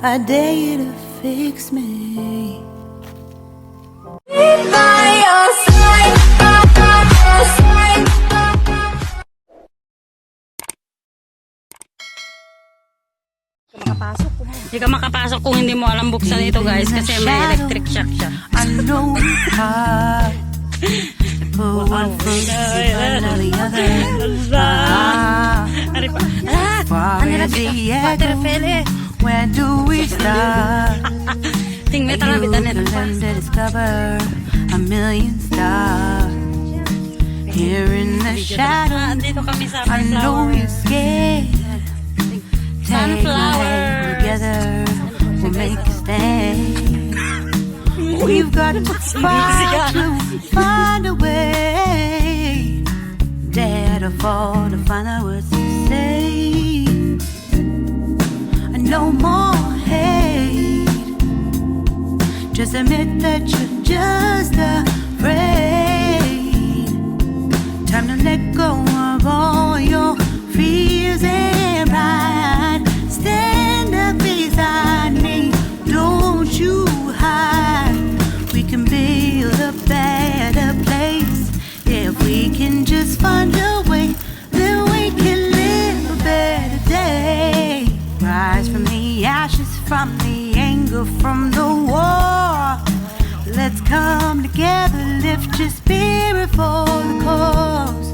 I dare you to fix me. Hindi ka makapasok kung hindi mo alam buksan ito, guys, kasi may electric shock siya. I know it's hard to put one foot in front of the other. Far as the echo, where do we start? Ting may You talabitan nito. can to discover a million stars. Here in the shadows, Dito kami sa I know sunflower. you're scared. Take my hand together, we'll make a stand. We've got to fight to find a way. Dare to fall to find out what to say. No more hate. Just admit that you're just afraid. Time to let go of all your fears and pride. Stand up beside me, don't you hide. We can build a better place. If we can just find a way, then we can live a better day. Rise from the ashes, from the anger, from the war. Let's come together, lift your spirit for the cause.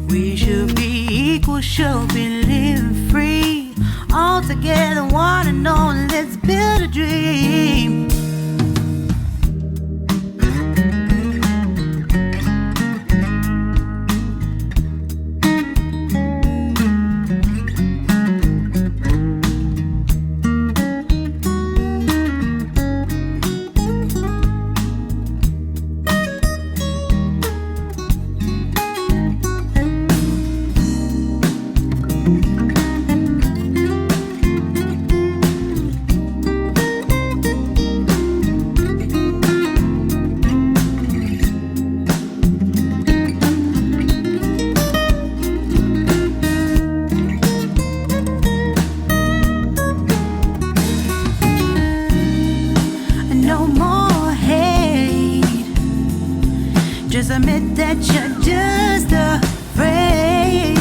We should be equal, should be living free. All together, one and all, let's build a dream. Just admit that you're just afraid.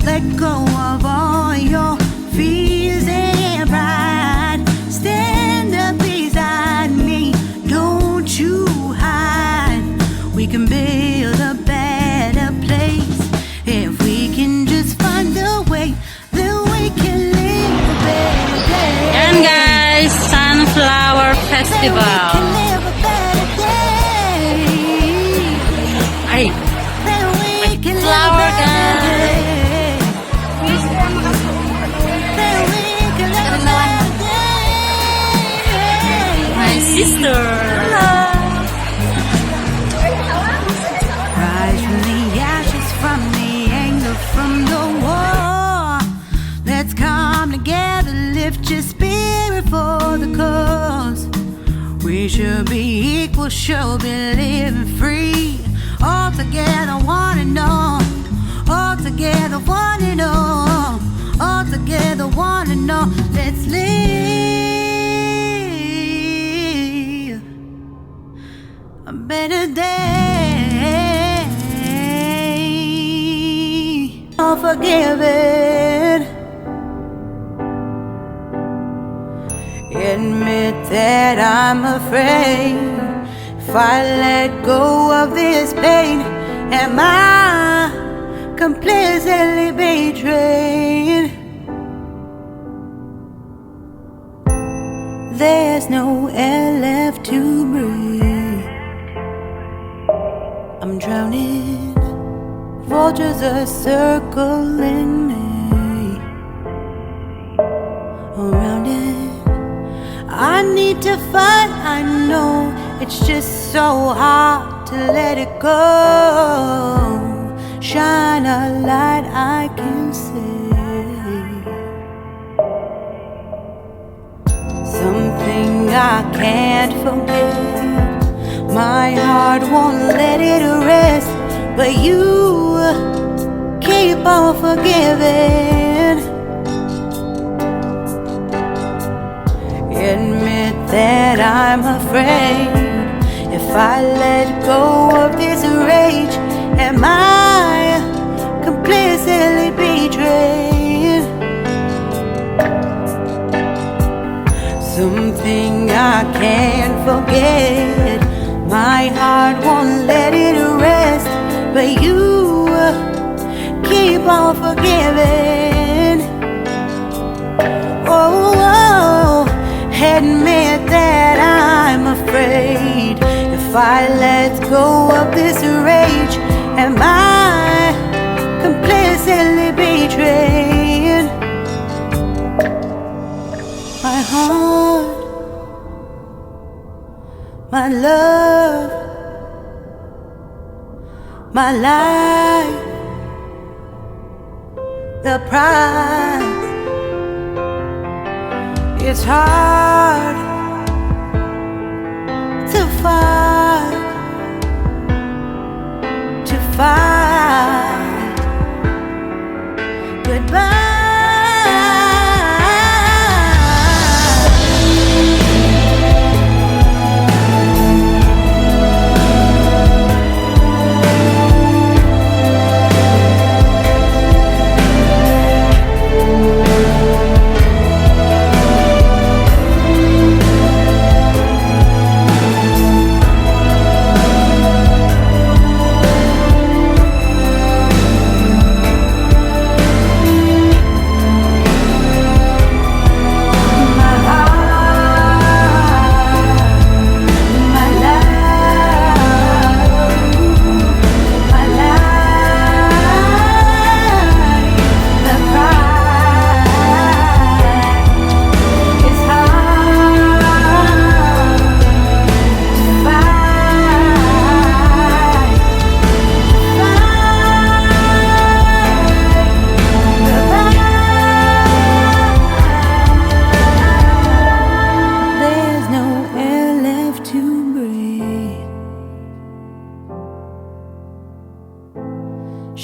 Let go of all your fears and pride. Stand up beside me, don't you hide. We can build a better place. If we can just find a way, then we can live a better day. Yan, guys, Sunflower Festival. Ay, flower guys. My sister. Rise from the ashes, from the anger, from the war. Let's come together, lift your spirit for the cause. We should be equal, should be living free. All together, one and all. All together, one and all. All together, one and all. Let's live a better day. Unforgiven. Admit that I'm afraid. If I let go of this pain, am I completely betrayed? There's no air left to breathe. I'm drowning. Vultures are circling me. Around it, I need to fight, I know. It's just so hard to let it go. Shine a light I can see. Something I can't forget. My heart won't let it rest, but you keep on forgiving. that I'm afraid if I let go of this rage, am I complicitly betrayed? Something I can't forget, my heart won't let it rest, but you keep on forgiving. Oh, admit that I'm afraid if I let go of this rage, am I complicitly betrayed? My heart, my love, my life, the price. It's hard to fight goodbye.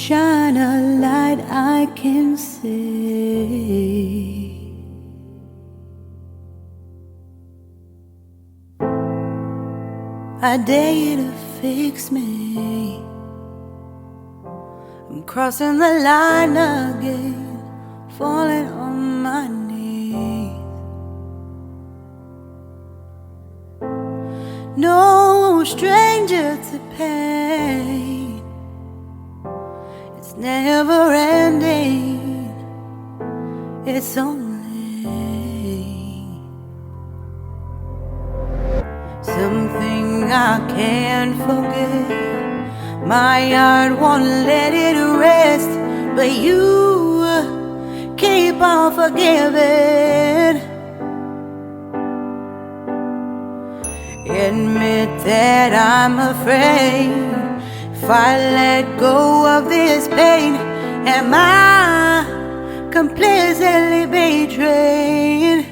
Shine a light I can see. I dare you to fix me. I'm crossing the line again, falling on my knees. No stranger to pain, it's never ending, it's only something I can't forget. My heart won't let it rest, but you keep on forgiving. Admit that I'm afraid if I let go of this pain, am I completely betrayed?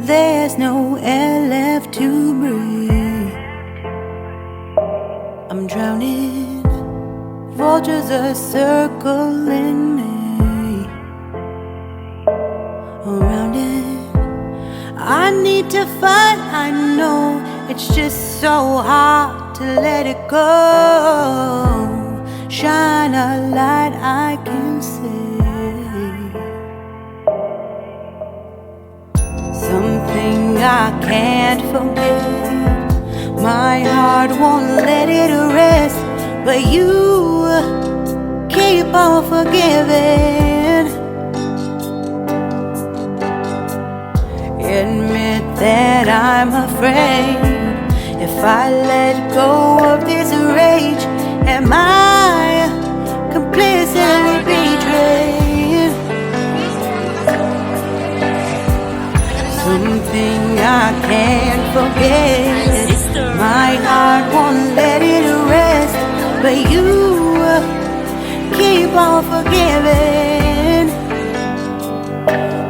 There's no air left to breathe. I'm drowning, vultures are circling me. Around it, I need to fight, I know. It's just so hard to let it go. Shine a light I can see. Something I can't forget. My heart won't let it rest, but you keep on forgiving. Admit that I'm afraid if I let go of this rage, am I completely betrayed? Something I can't forget. My heart won't let it rest, but you keep on forgiving.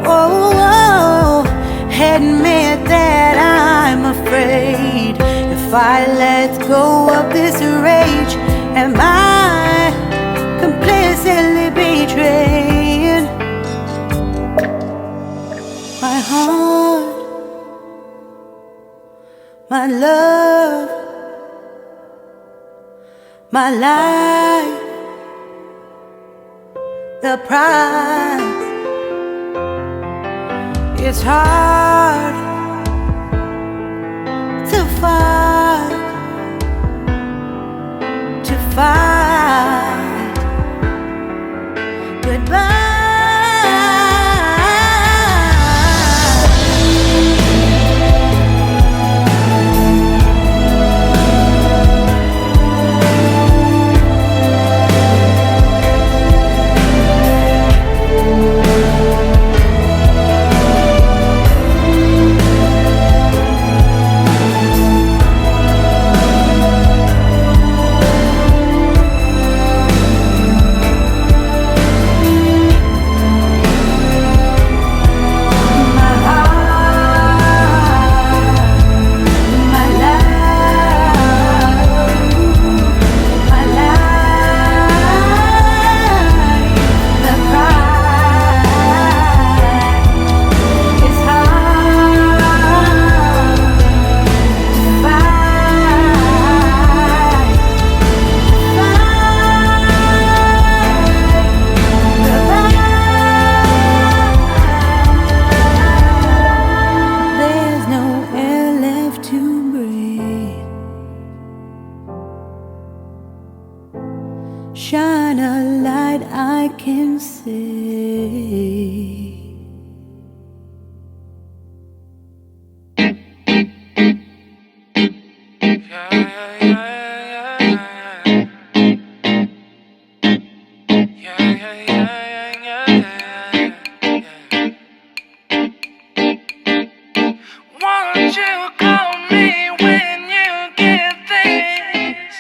Oh, admit that I'm afraid if I let go of this rage, am I completely betrayed? my love, my life, the price. It's hard to fight goodbye. Shine a light I can see. Won't you call me when you get this?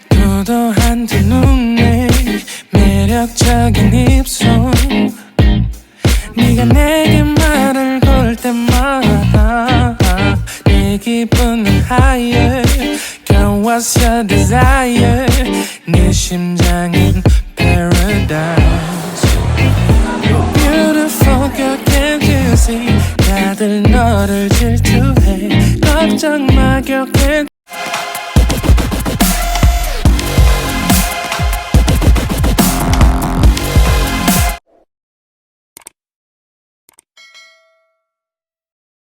도도한 두 눈에 매력적인 입술 네가 내게 말을 걸 때마다 내 기분은 higher Girl what's your desire 네 심장은 paradise You're beautiful girl can't you see 다들 너를 질투해 걱정 마 girl can't